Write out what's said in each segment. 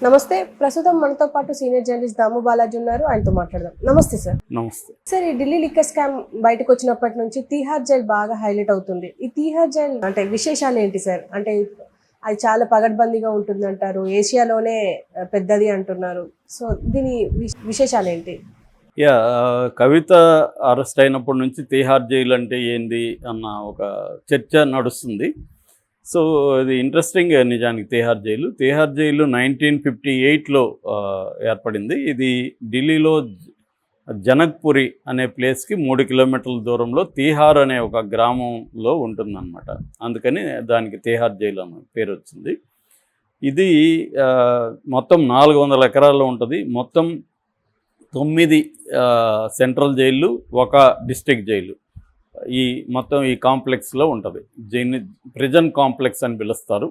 నమస్తే. ప్రస్తుతం మనతో పాటు సీనియర్ జర్నలిస్ట్ దాము బాలాజీ ఉన్నారు. ఆయనతో మాట్లాడదాం. నమస్తే సార్. నమస్తే సార్, ఈ ఢిల్లీ లిక్కర్ స్కామ్ బయటకు వచ్చినప్పటి నుంచి తీహార్ జైల్ బాగా హైలైట్ అవుతుంది. ఈ తీహార్ జైల్ అంటే విశేషాలు ఏంటి సార్? అంటే అది చాలా పగడ్బందీగా ఉంటుంది అంటారు, ఏషియాలోనే పెద్దది అంటున్నారు. సో దీని విశేషాలు ఏంటి? కవిత అరెస్ట్ అయినప్పటి నుంచి తీహార్ జైలు అంటే ఏంది అన్న ఒక చర్చ నడుస్తుంది. సో ఇది ఇంట్రెస్టింగ్. నిజానికి తీహార్ జైలు 1958లో ఏర్పడింది. ఇది ఢిల్లీలో జనక్పురి అనే ప్లేస్కి 3 కిలోమీటర్ల దూరంలో తీహార్ అనే ఒక గ్రామంలో ఉంటుందన్నమాట. అందుకని దానికి తీహార్ జైలు అన్న పేరు వచ్చింది. ఇది మొత్తం 400 ఎకరాల్లో ఉంటుంది. మొత్తం 9 సెంట్రల్ జైళ్ళు, 1 డిస్ట్రిక్ట్ జైలు మొత్తం ఈ కాంప్లెక్స్లో ఉంటుంది. ప్రిజన్ కాంప్లెక్స్ అని పిలుస్తారు.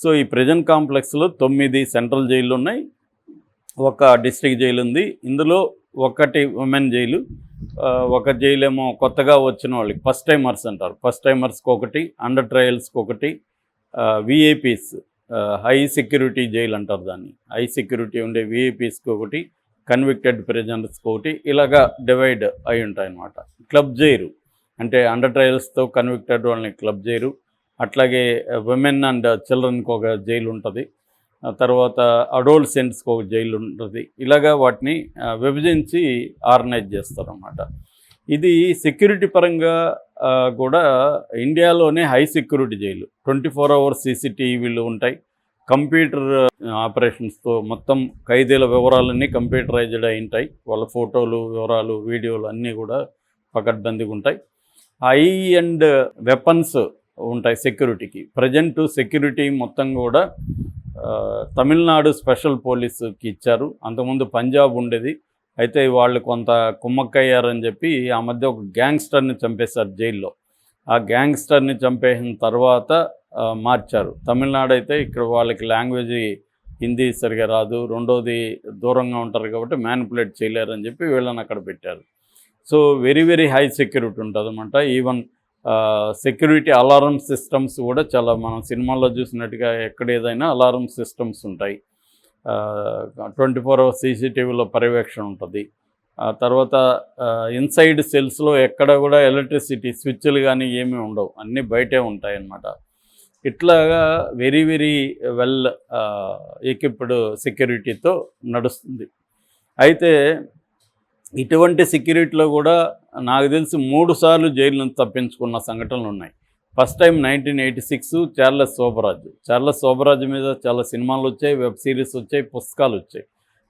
సో ఈ ప్రిజన్ కాంప్లెక్స్లో 9 సెంట్రల్ జైళ్ళు ఉన్నాయి, 1 డిస్ట్రిక్ట్ జైలు ఉంది. ఇందులో 1 ఉమెన్ జైలు, 1 జైలు ఏమో కొత్తగా వచ్చిన వాళ్ళకి ఫస్ట్ టైమర్స్ అంటారు. ఫస్ట్ టైమర్స్కి 1, అండర్ ట్రయల్స్కి 1, విఐపీస్ హై సెక్యూరిటీ జైలు అంటారు దాన్ని. హై సెక్యూరిటీ ఉండే విఐపీస్కి 1, కన్విక్టెడ్ ప్రిజనర్స్కి 1, ఇలాగా డివైడ్ అయి ఉంటాయి అన్నమాట. క్లబ్ జైలు అంటే అండర్ ట్రయల్స్తో కన్విక్టెడ్ వాళ్ళని క్లబ్ జైలు, అట్లాగే విమెన్ అండ్ చిల్డ్రన్కి 1 జైలు ఉంటుంది, తర్వాత అడోల్సెంట్స్కి 1 జైలు ఉంటుంది. ఇలాగా వాటిని విభజించి ఆర్గనైజ్ చేస్తారన్నమాట. ఇది సెక్యూరిటీ పరంగా కూడా ఇండియాలోనే హై సెక్యూరిటీ జైలు. 24 అవర్స్ సీసీటీవీలు ఉంటాయి. కంప్యూటర్ ఆపరేషన్స్తో మొత్తం ఖైదీల వివరాలన్నీ కంప్యూటరైజ్డ్ అయి ఉంటాయి. వాళ్ళ ఫోటోలు, వివరాలు, వీడియోలు అన్నీ కూడా పకడ్బందీగా ఉంటాయి. హై అండ్ వెపన్స్ ఉంటాయి సెక్యూరిటీకి. ప్రజెంట్ సెక్యూరిటీ మొత్తం కూడా తమిళనాడు స్పెషల్ పోలీసుకి ఇచ్చారు. అంతకుముందు పంజాబ్ ఉండేది. అయితే వాళ్ళు కొంత కుమ్మక్కయ్యారని చెప్పి ఆ మధ్య ఒక గ్యాంగ్స్టర్ని చంపేశారు జైల్లో. ఆ గ్యాంగ్స్టర్ని చంపేసిన తర్వాత మార్చారు. తమిళనాడు అయితే ఇక్కడ వాళ్ళకి లాంగ్వేజ్ హిందీ సరిగా రాదు, రెండోది దూరంగా ఉంటారు కాబట్టి మ్యానిపులేట్ చేయలేరని చెప్పి వీళ్ళని అక్కడ పెట్టారు. So very very high security ఉంటుంది అన్నమాట. ఈవెన్ సెక్యూరిటీ అలారం సిస్టమ్స్ కూడా చాలా, మనం సినిమాల్లో చూసినట్టుగా ఎక్కడ ఏదైనా అలారం సిస్టమ్స్ ఉంటాయి. 24 అవర్స్ సీసీటీవీలో పర్యవేక్షణ ఉంటుంది. తర్వాత ఇన్సైడ్ సెల్స్లో ఎక్కడ కూడా ఎలక్ట్రిసిటీ స్విచ్లు కానీ ఏమీ ఉండవు, అన్నీ బయటే ఉంటాయి అన్నమాట. ఇట్లాగా వెరీ వెరీ వెల్ ఎక్విప్డ్ సెక్యూరిటీతో నడుస్తుంది. అయితే ఇటువంటి సెక్యూరిటీలో కూడా నాకు తెలిసి 3 సార్లు జైలు నుంచి తప్పించుకున్న సంఘటనలు ఉన్నాయి. ఫస్ట్ టైం 1986 చార్లెస్ శోభరాజ్ మీద చాలా సినిమాలు వచ్చాయి, వెబ్ సిరీస్ వచ్చాయి, పుస్తకాలు వచ్చాయి.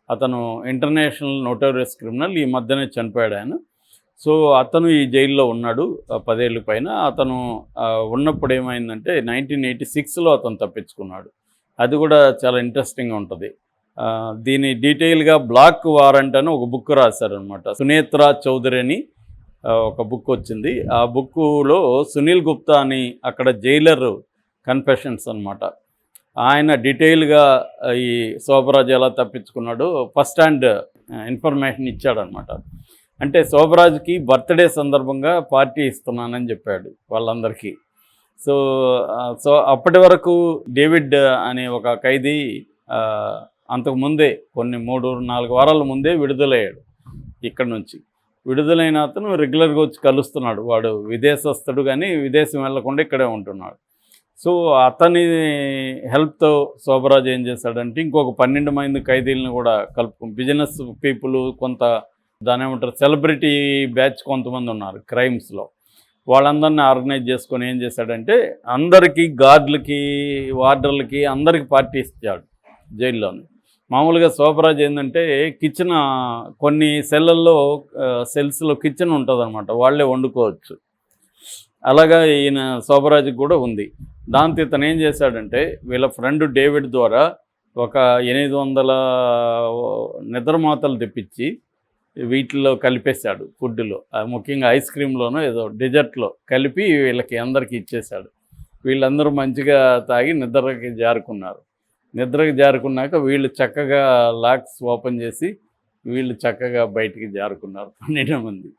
అతను ఇంటర్నేషనల్ నోటోరియస్ క్రిమినల్. ఈ మధ్యనే చనిపోయాడు ఆయన. సో అతను ఈ జైల్లో ఉన్నాడు 10 ఏళ్ళ పైన. అతను ఉన్నప్పుడు ఏమైందంటే 1986లో అతను తప్పించుకున్నాడు. అది కూడా చాలా ఇంట్రెస్టింగ్గా ఉంటుంది. దీని డీటెయిల్గా బ్లాక్ వారెంట్ అని ఒక బుక్ రాశారనమాట. సునేత్రా చౌదరి అని ఒక బుక్ వచ్చింది. ఆ బుక్కులో సునీల్ గుప్తా అని అక్కడ జైలర్ కన్ఫెషన్స్ అనమాట. ఆయన డీటెయిల్గా ఈ శోభరాజ్ ఎలా తప్పించుకున్నాడో ఫస్ట్ హ్యాండ్ ఇన్ఫర్మేషన్ ఇచ్చాడనమాట. అంటే శోభరాజ్కి బర్త్డే సందర్భంగా పార్టీ ఇస్తున్నానని చెప్పాడు వాళ్ళందరికీ. సో అప్పటి వరకు డేవిడ్ అనే ఒక ఖైదీ అంతకుముందే కొన్ని 3-4 వారాల ముందే విడుదలయ్యాడు. ఇక్కడ నుంచి విడుదలైన అతను రెగ్యులర్గా వచ్చి కలుస్తున్నాడు. వాడు విదేశస్తుడు కానీ విదేశం వెళ్లకుండా ఇక్కడే ఉంటున్నాడు. సో అతని హెల్ప్తో శోభరాజ్ ఏం చేశాడంటే ఇంకొక 12 మంది ఖైదీలను కూడా బిజినెస్ పీపుల్, కొంత దాని ఏమంటారు సెలబ్రిటీ బ్యాచ్ కొంతమంది ఉన్నారు క్రైమ్స్లో. వాళ్ళందరినీ ఆర్గనైజ్ చేసుకొని ఏం చేశాడంటే అందరికీ, గార్డులకి, వార్డర్లకి అందరికీ పార్టీ ఇచ్చాడు జైల్లోని. మామూలుగా శోభరాజ్ ఏంటంటే కిచెన్, కొన్ని సెల్స్లో కిచెన్ ఉంటుంది అనమాట, వాళ్ళే వండుకోవచ్చు. అలాగా ఈయన శోభరాజ్కి కూడా ఉంది. దాంతో ఇతను ఏం చేశాడంటే వీళ్ళ ఫ్రెండ్ డేవిడ్ ద్వారా ఒక 800 నిద్రమాతలు తెప్పించి వీటిలో కలిపేశాడు ఫుడ్లో, ముఖ్యంగా ఐస్ క్రీమ్లోనో ఏదో డెజర్ట్లో కలిపి వీళ్ళకి అందరికీ ఇచ్చేశాడు. వీళ్ళందరూ మంచిగా తాగి నిద్రకి జారుకున్నాక వీళ్ళు చక్కగా లాక్స్ ఓపెన్ చేసి వీళ్ళు చక్కగా బయటికి జారుకున్నారు 12 మంది.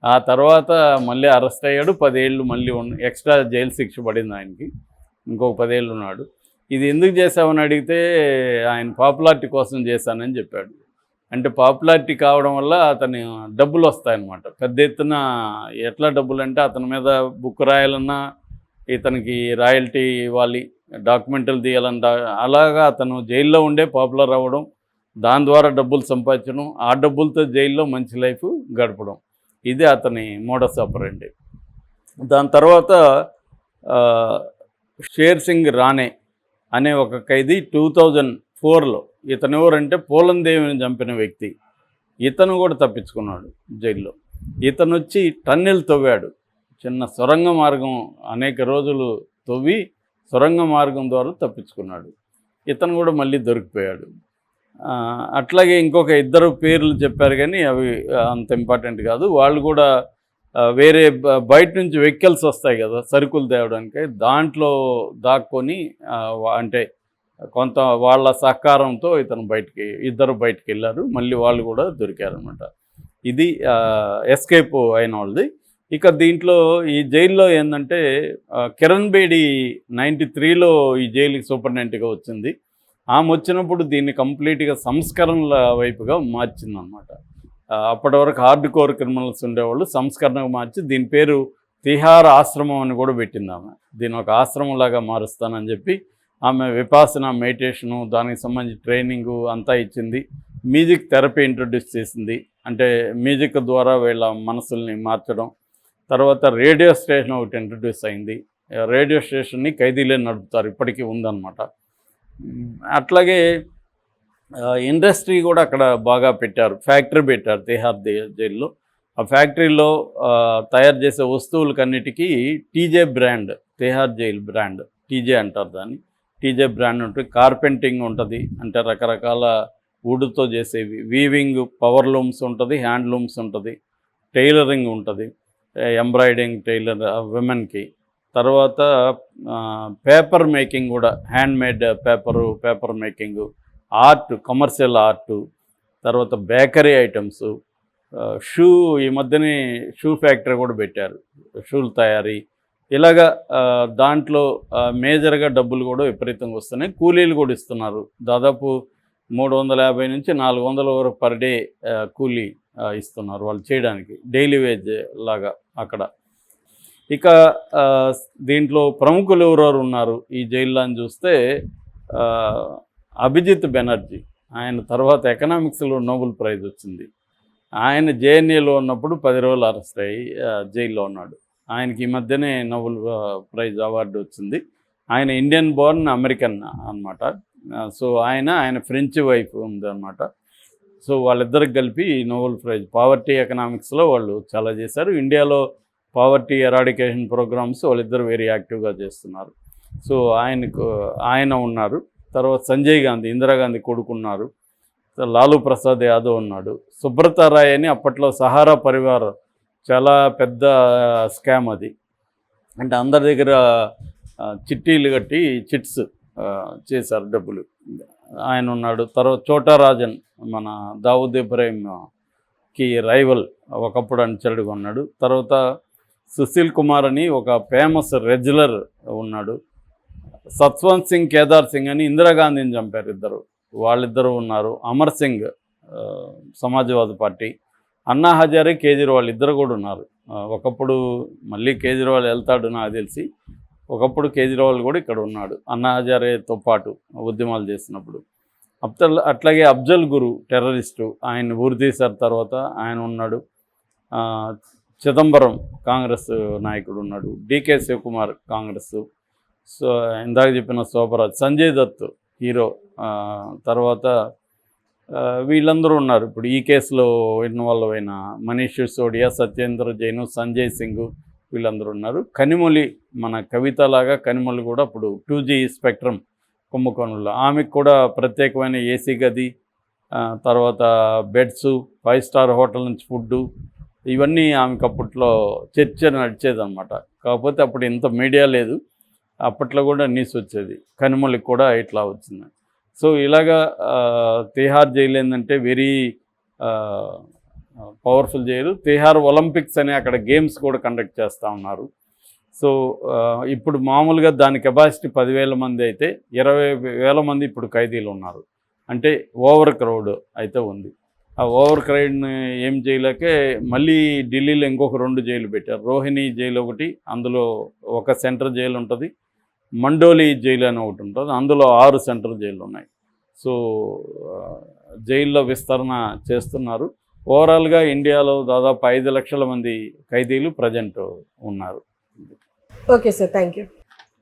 ఆ తర్వాత మళ్ళీ అరెస్ట్ అయ్యాడు. 10 ఏళ్ళు మళ్ళీ ఎక్స్ట్రా జైలు శిక్ష పడింది ఆయనకి. ఇంకొక 10 ఏళ్ళు ఉన్నాడు. ఇది ఎందుకు చేసామని అడిగితే ఆయన పాపులారిటీ కోసం చేశానని చెప్పాడు. అంటే పాపులారిటీ కావడం వల్ల అతని డబ్బులు వస్తాయన్నమాట పెద్ద ఎత్తున. ఎట్లా డబ్బులు అంటే అతని మీద బుక్ రాయాలన్నా ఇతనికి రాయల్టీ ఇవ్వాలి, డాక్యుమెంటరీలు తీయాలన్నా, అలాగా అతను జైల్లో ఉండే పాపులర్ అవ్వడం, దాని ద్వారా డబ్బులు సంపాదించడం, ఆ డబ్బులతో జైల్లో మంచి లైఫ్ గడపడం, ఇది అతని మోడస్ ఆపరెండి. దాని తర్వాత షేర్ సింగ్ రాణే అనే ఒక ఖైదీ 2004లో, ఇతను ఎవరంటే పోలందేవిని చంపిన వ్యక్తి, ఇతను కూడా తప్పించుకున్నాడు జైల్లో. ఇతను వచ్చి టన్నెల్ తవ్వాడు, చిన్న సొరంగ మార్గం అనేక రోజులు తవ్వి సొరంగ మార్గం ద్వారా తప్పించుకున్నాడు. ఇతను కూడా మళ్ళీ దొరికిపోయాడు. అట్లాగే ఇంకొక ఇద్దరు పేర్లు చెప్పారు కానీ అవి అంత ఇంపార్టెంట్ కాదు. వాళ్ళు కూడా వేరే బయట నుంచి వెహికల్స్ వస్తాయి కదా సరుకులు తేవడానికి, దాంట్లో దాక్కొని అంటే కొంత వాళ్ళ సహకారంతో ఇద్దరు బయటికి వెళ్ళారు, మళ్ళీ వాళ్ళు కూడా దొరికారనమాట. ఇది ఎస్కేప్ అయిన వాళ్ళది. ఇక దీంట్లో ఈ జైల్లో ఏంటంటే కిరణ్ బేడి 93లో ఈ జైలుకి సూపరింటెండెంట్గా వచ్చింది. ఆమె వచ్చినప్పుడు దీన్ని కంప్లీట్గా సంస్కరణల వైపుగా మార్చిందనమాట. అప్పటి వరకు హార్డ్ కోర్ క్రిమినల్స్ ఉండేవాళ్ళు, సంస్కరణగా మార్చి దీని పేరు తిహార్ ఆశ్రమం అని కూడా పెట్టింది ఆమె. దీని ఒక ఆశ్రమంలాగా మారుస్తానని చెప్పి ఆమె విపాసన, మెడిటేషను, దానికి సంబంధించి ట్రైనింగు అంతా ఇచ్చింది. మ్యూజిక్ థెరపీ ఇంట్రొడ్యూస్ చేసింది, అంటే మ్యూజిక్ ద్వారా వీళ్ళ మనసుల్ని మార్చడం. తర్వాత రేడియో స్టేషన్ ఒకటి ఇంట్రొడ్యూస్ అయింది. రేడియో స్టేషన్ని ఖైదీలే నడుపుతారు, ఇప్పటికీ ఉందన్నమాట. అట్లాగే ఇండస్ట్రీ కూడా అక్కడ బాగా పెట్టారు, ఫ్యాక్టరీ పెట్టారు తిహార్ జైల్లో. ఆ ఫ్యాక్టరీలో తయారు చేసే వస్తువులకన్నిటికీ TJ brand, Tihar jail brand, TJ అంటారు దాన్ని. టీజే బ్రాండ్ ఉంటుంది. కార్పెంటింగ్ ఉంటుంది, అంటే రకరకాల వుడ్తో చేసేవి, వీవింగ్, పవర్ లూమ్స్ ఉంటుంది, హ్యాండ్ లూమ్స్ ఉంటుంది, టైలరింగ్ ఉంటుంది, ఎంబ్రాయిడింగ్ టైలర్ విమెన్కి. తర్వాత పేపర్ మేకింగ్ కూడా, hand made paper making, art, commercial art, తర్వాత బేకరీ ఐటమ్స్, షూ, ఈ మధ్యనే షూ ఫ్యాక్టరీ కూడా పెట్టారు, షూలు తయారీ. ఇలాగా దాంట్లో మేజర్గా డబ్బులు కూడా విపరీతంగా వస్తున్నాయి. కూలీలు కూడా ఇస్తున్నారు, దాదాపు 350 నుంచి 400 వరకు పర్ డే కూలీ ఇస్తున్నారు వాళ్ళు చేయడానికి, డైలీ వేజ్ లాగా అక్కడ. ఇక దీంట్లో ప్రముఖులు ఎవరెవరు ఉన్నారు ఈ జైల్లో అని చూస్తే, అభిజిత్ బెనర్జీ, ఆయన తర్వాత ఎకనామిక్స్లో నోబెల్ ప్రైజ్ వచ్చింది. ఆయన జేఎన్ఏలో ఉన్నప్పుడు 10 రోజులు అరెస్ట్ అయ్యి జైల్లో ఉన్నాడు. ఆయనకి ఈ మధ్యనే నోబెల్ ప్రైజ్ అవార్డు వచ్చింది. ఆయన ఇండియన్ బోర్న్ అమెరికన్ అనమాట. సో ఆయన ఫ్రెంచ్ వైఫ్ ఉందన్నమాట. సో వాళ్ళిద్దరికి కలిపి నోబెల్ ప్రైజ్, పావర్టీ ఎకనామిక్స్లో వాళ్ళు చాలా చేశారు. ఇండియాలో పావర్టీ ఎరాడికేషన్ ప్రోగ్రామ్స్ వాళ్ళిద్దరు వెరీ యాక్టివ్గా చేస్తున్నారు. సో ఆయన ఉన్నారు. తర్వాత సంజయ్ గాంధీ, ఇందిరాగాంధీ కొడుకున్నారు. లాలూ ప్రసాద్ యాదవ్ ఉన్నాడు. సుబ్రత రాయ్ అని అప్పట్లో సహారా పరివార్, చాలా పెద్ద స్కామ్ అది, అంటే అందరి దగ్గర చిట్టీలు కట్టి చిట్స్ చేశారు డబ్బులు, ఆయన ఉన్నాడు. తర్వాత చోటా రాజన్, మన దావుద్ ఇబ్రాహింకి రైవల్, ఒకప్పుడు అనుచరుడుగా ఉన్నాడు. తర్వాత సుశీల్ కుమార్ అని ఒక ఫేమస్ రెజ్లర్ ఉన్నాడు. సత్వంత్ సింగ్, కేదార్ సింగ్ అని ఇందిరాగాంధీని చంపారు ఇద్దరు, వాళ్ళిద్దరూ ఉన్నారు. అమర్ సింగ్ సమాజ్వాదీ పార్టీ, అన్నా హజారే, కేజ్రీవాల్ ఇద్దరు కూడా ఉన్నారు. ఒకప్పుడు మళ్ళీ కేజ్రీవాల్ వెళ్తాడు నాకు తెలిసి, ఒకప్పుడు కేజ్రీవాల్ కూడా ఇక్కడ ఉన్నాడు అన్నా హజారేతో పాటు ఉద్యమాలు చేసినప్పుడు. అట్లాగే అఫ్జల్ గురు టెర్రరిస్టు, ఆయన ఊరి తీశారు, తర్వాత ఆయన ఉన్నాడు. చిదంబరం కాంగ్రెస్ నాయకుడు ఉన్నాడు. డికే శివకుమార్ కాంగ్రెస్. సో ఇందాక చెప్పిన శోభరాజ్, సంజయ్ దత్ హీరో, తర్వాత వీళ్ళందరూ ఉన్నారు. ఇప్పుడు ఈ కేసులో ఇన్వాల్వ్ అయిన మనీష్ సిసోడియా, సత్యేంద్ర జైన్, సంజయ్ సింగ్, వీళ్ళందరూ ఉన్నారు. కనిమొళి, మన కవిత లాగా కనిమొళి కూడా అప్పుడు 2G స్పెక్ట్రమ్ కుంభకోణంలో, ఆమెకు కూడా ప్రత్యేకమైన ఏసీ గది, తర్వాత బెడ్స్, 5 స్టార్ హోటల్ నుంచి ఫుడ్డు, ఇవన్నీ ఆమెకు అప్పట్లో చర్చ నడిచేదన్నమాట. కాకపోతే అప్పుడు ఇంత మీడియా లేదు, అప్పట్లో కూడా న్యూస్ వచ్చేది, కనిమొళికి కూడా ఇట్లా వచ్చింది. సో ఇలాగా తిహార్ జైలు ఏంటంటే very powerful jail. Tihar Olympics అని అక్కడ గేమ్స్ కూడా కండక్ట్ చేస్తూ ఉన్నారు. సో ఇప్పుడు మామూలుగా దాని కెపాసిటీ 10,000 మంది అయితే 20,000 మంది ఇప్పుడు ఖైదీలు ఉన్నారు. అంటే ఓవర్ క్రౌడ్ అయితే ఉంది. ఆ ఓవర్ క్రౌడ్ని ఏం చేయలేకే మళ్ళీ ఢిల్లీలో ఇంకొక 2 జైలు పెట్టారు. రోహిణి జైలు ఒకటి, అందులో ఒక సెంట్రల్ జైలు ఉంటుంది. మండోలి జైలు అని ఒకటి ఉంటుంది, అందులో 6 సెంట్రల్ జైలు ఉన్నాయి. సో జైల్లో విస్తరణ చేస్తున్నారు. ఓవరాల్గా ఇండియాలో దాదాపు 5 లక్షల మంది ఖైదీలు ప్రజెంట్ ఉన్నారు. Okay sir, thank you.